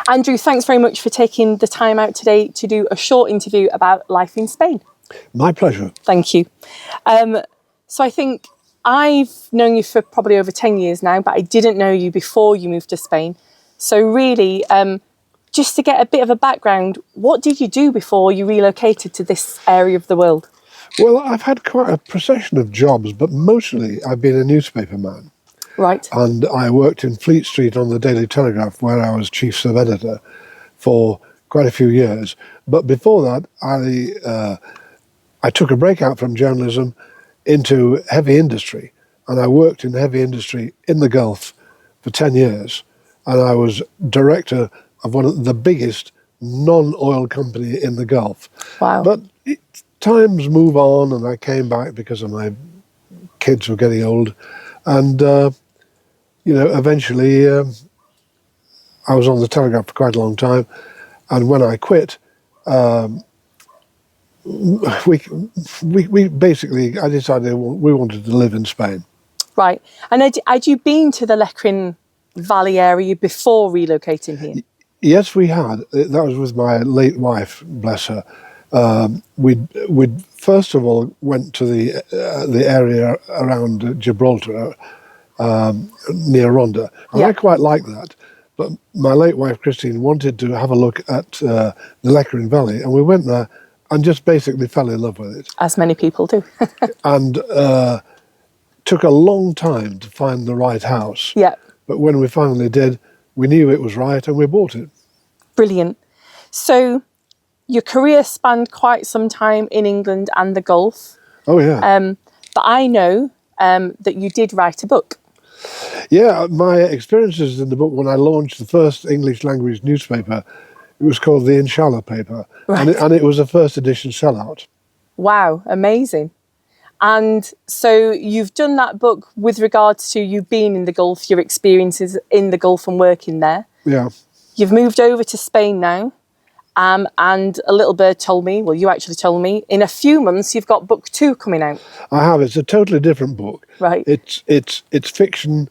Andrew, thanks very much for taking the time out today to do a short interview about life in Spain. My pleasure. Thank you. So I think I've known you for probably over 10 years now, but I didn't know you before you moved to Spain. So really, just to get a bit of a background, what did you do before you relocated to this area of the world? Well, I've had quite a procession of jobs, but mostly I've been a newspaper man. Right. And I worked in Fleet Street on the Daily Telegraph, where I was chief sub-editor for quite a few years. But before that, I took a break out from journalism into heavy industry. And I worked in heavy industry in the Gulf for 10 years. And I was director of one of the biggest non-oil company in the Gulf. Wow. But times move on, and I came back because of my kids were getting old. And, eventually I was on the Telegraph for quite a long time. And when I quit, we basically, I decided we wanted to live in Spain. Right. And had you been to the Lecrin Valley area before relocating here? Yes, we had. That was with my late wife, bless her. We'd first of all went to the area around Gibraltar, near Ronda. And I quite liked that. But my late wife, Christine, wanted to have a look at the Lecrin Valley. And we went there and just basically fell in love with it. As many people do. And took a long time to find the right house. Yeah. But when we finally did, we knew it was right and we bought it. Brilliant. So your career spanned quite some time in England and the Gulf. Oh, yeah. But I know that you did write a book. Yeah, my experiences in the book when I launched the first English language newspaper, it was called the Inshallah paper. Right. And it was a first edition sellout. Wow, amazing. And so you've done that book with regards to you being in the Gulf, your experiences in the Gulf and working there. Yeah. You've moved over to Spain now. And a little bird told me, well, you actually told me, in a few months you've got book 2 coming out. I have. It's a totally different book. Right. It's fiction,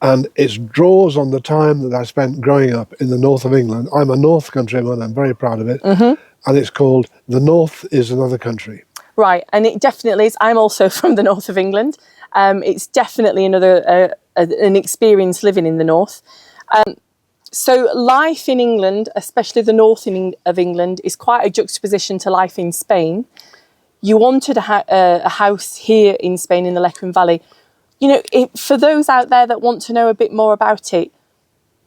and it draws on the time that I spent growing up in the north of England. I'm a North countryman. I'm very proud of it. Mm-hmm. And it's called The North is Another Country. Right. And it definitely is. I'm also from the north of England. It's definitely an experience living in the north. So life in England, especially the north of England, is quite a juxtaposition to life in Spain. You wanted a house here in Spain in the Lecrin Valley. For those out there that want to know a bit more about it,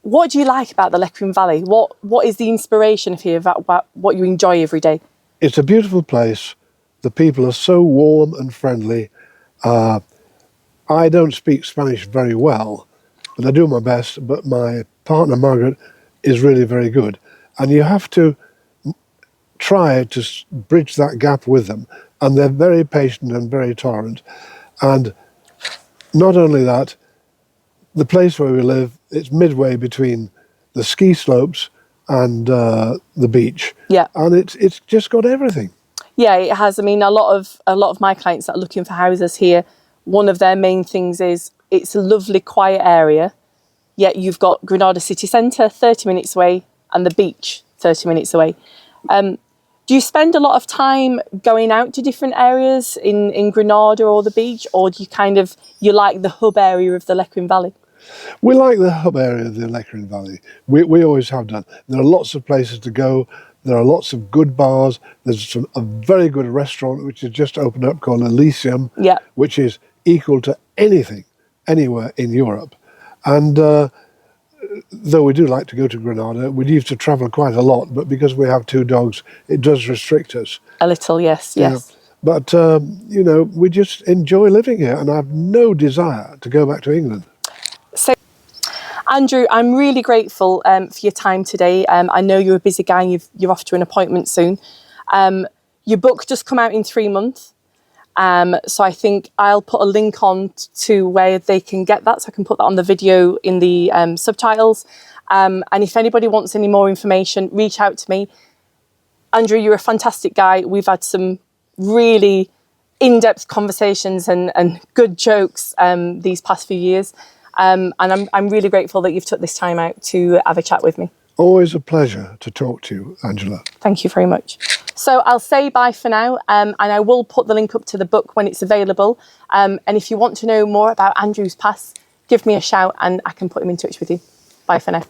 what do you like about the Lecrin Valley? What is the inspiration of here, about what you enjoy every day? It's a beautiful place. The people are so warm and friendly. I don't speak Spanish very well, but I do my best. But my partner, Margaret, is really very good. And you have to try to bridge that gap with them. And they're very patient and very tolerant. And not only that, the place where we live, it's midway between the ski slopes and the beach. Yeah. And it's just got everything. Yeah, it has. I mean, a lot of my clients that are looking for houses here, one of their main things is it's a lovely, quiet area. Yet you've got Granada city centre 30 minutes away and the beach 30 minutes away. Do you spend a lot of time going out to different areas in Granada or the beach, or do you like the hub area of the Lecrin Valley? We like the hub area of the Lecrin Valley. We always have done. There are lots of places to go. There are lots of good bars. There's a very good restaurant which has just opened up called Elysium, which is equal to anything, anywhere in Europe. And though we do like to go to Granada, we used to travel quite a lot, but because we have 2 dogs, it does restrict us. A little, yes. But, we just enjoy living here, and I have no desire to go back to England. So, Andrew, I'm really grateful for your time today. I know you're a busy guy and you're off to an appointment soon. Your book just come out in 3 months. So I think I'll put a link on to where they can get that. So I can put that on the video in the subtitles. And if anybody wants any more information, reach out to me. Andrew, you're a fantastic guy. We've had some really in-depth conversations and good jokes these past few years. And I'm really grateful that you've took this time out to have a chat with me. Always a pleasure to talk to you, Angela. Thank you very much. So I'll say bye for now, and I will put the link up to the book when it's available. And if you want to know more about Andrew's past, give me a shout and I can put him in touch with you. Bye for now.